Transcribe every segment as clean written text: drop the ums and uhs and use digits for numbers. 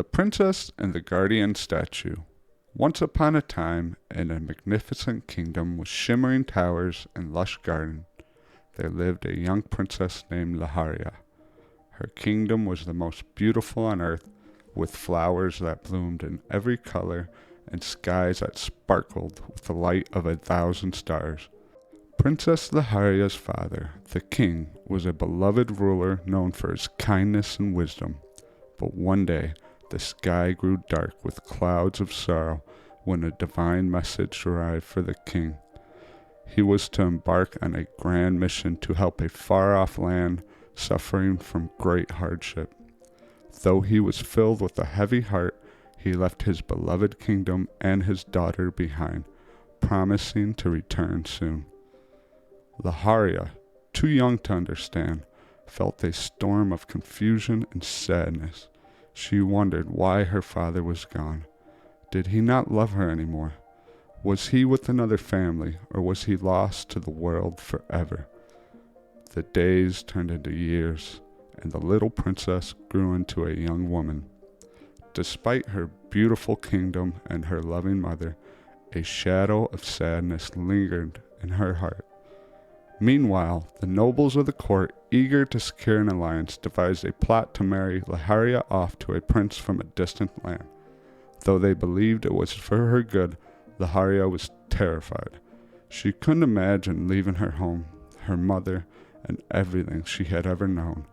The Princess and the Guardian Statue. Once upon a time, in a magnificent kingdom with shimmering towers and lush gardens, there lived a young princess named Laharia. Her kingdom was the most beautiful on earth, with flowers that bloomed in every color and skies that sparkled with the light of 1,000 stars. Princess Laharia's father, the king, was a beloved ruler known for his kindness and wisdom. But one day, the sky grew dark with clouds of sorrow when a divine message arrived for the king. He was to embark on a grand mission to help a far-off land suffering from great hardship. Though he was filled with a heavy heart, he left his beloved kingdom and his daughter behind, promising to return soon. Laharia, too young to understand, felt a storm of confusion and sadness. She wondered why her father was gone. Did he not love her anymore? Was he with another family, or was he lost to the world forever? The days turned into years, and the little princess grew into a young woman. Despite her beautiful kingdom and her loving mother, a shadow of sadness lingered in her heart. Meanwhile, the nobles of the court, eager to secure an alliance, devised a plot to marry Laharia off to a prince from a distant land. Though they believed it was for her good, Laharia was terrified. She couldn't imagine leaving her home, her mother, and everything she had ever known.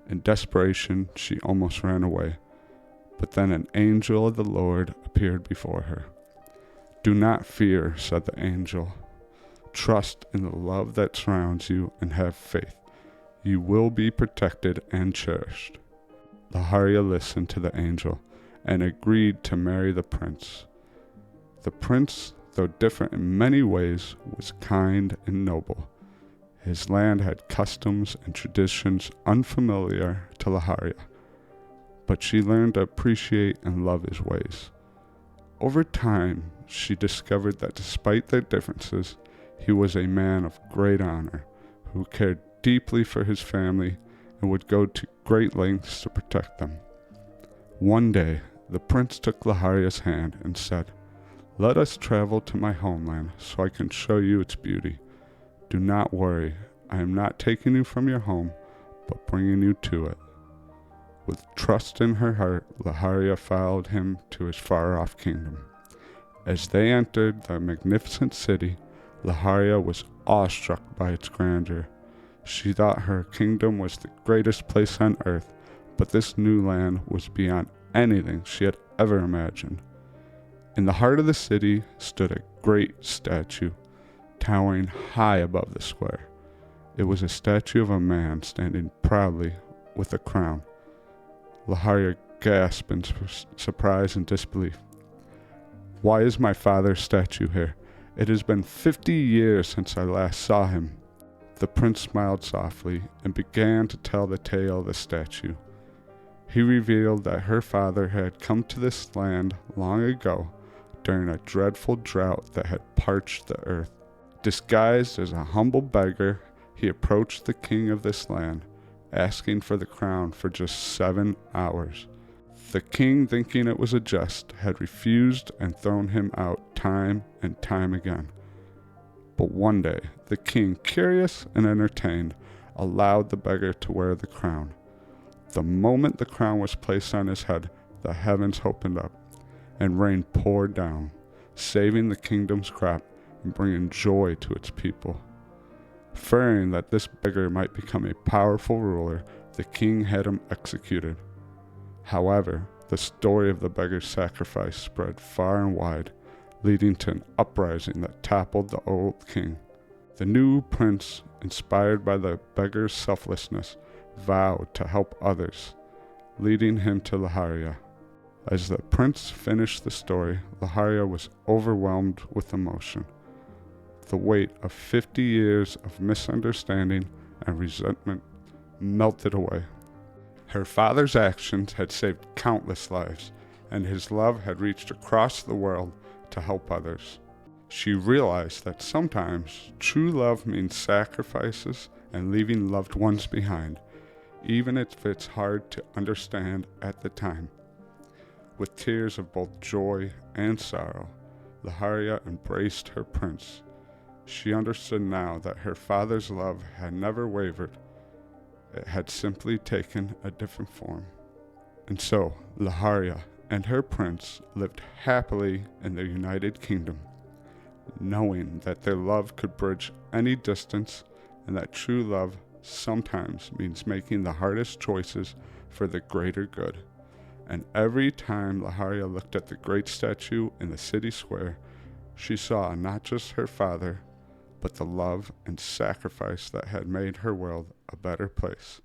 In desperation, she almost ran away. But then an angel of the Lord appeared before her. "Do not fear," said the angel. "Trust in the love that surrounds you and have faith. You will be protected and cherished." Laharia listened to the angel and agreed to marry the prince. The prince, though different in many ways, was kind and noble. His land had customs and traditions unfamiliar to Laharia, but she learned to appreciate and love his ways. Over time, she discovered that despite their differences, he was a man of great honor, who cared deeply for his family and would go to great lengths to protect them. One day, the prince took Laharia's hand and said, "Let us travel to my homeland so I can show you its beauty. Do not worry, I am not taking you from your home, but bringing you to it." With trust in her heart, Laharia followed him to his far-off kingdom. As they entered the magnificent city, Laharia was awestruck by its grandeur. She thought her kingdom was the greatest place on earth, but this new land was beyond anything she had ever imagined. In the heart of the city stood a great statue, towering high above the square. It was a statue of a man standing proudly with a crown. Laharia gasped in surprise and disbelief. "Why is my father's statue here? It has been 50 years since I last saw him." The prince smiled softly and began to tell the tale of the statue. He revealed that her father had come to this land long ago during a dreadful drought that had parched the earth. Disguised as a humble beggar, he approached the king of this land, asking for the crown for just 7 hours. The king, thinking it was a jest, had refused and thrown him out time and time again. But one day, the king, curious and entertained, allowed the beggar to wear the crown. The moment the crown was placed on his head, the heavens opened up, and rain poured down, saving the kingdom's crop and bringing joy to its people. Fearing that this beggar might become a powerful ruler, the king had him executed. However, the story of the beggar's sacrifice spread far and wide, leading to an uprising that toppled the old king. The new prince, inspired by the beggar's selflessness, vowed to help others, leading him to Laharia. As the prince finished the story, Laharia was overwhelmed with emotion. The weight of 50 years of misunderstanding and resentment melted away. Her father's actions had saved countless lives, and his love had reached across the world to help others. She realized that sometimes true love means sacrifices and leaving loved ones behind, even if it's hard to understand at the time. With tears of both joy and sorrow, Laharia embraced her prince. She understood now that her father's love had never wavered. It had simply taken a different form. And so, Laharia and her prince lived happily in their united kingdom, knowing that their love could bridge any distance and that true love sometimes means making the hardest choices for the greater good. And every time Laharia looked at the great statue in the city square, she saw not just her father, but the love and sacrifice that had made her world a better place.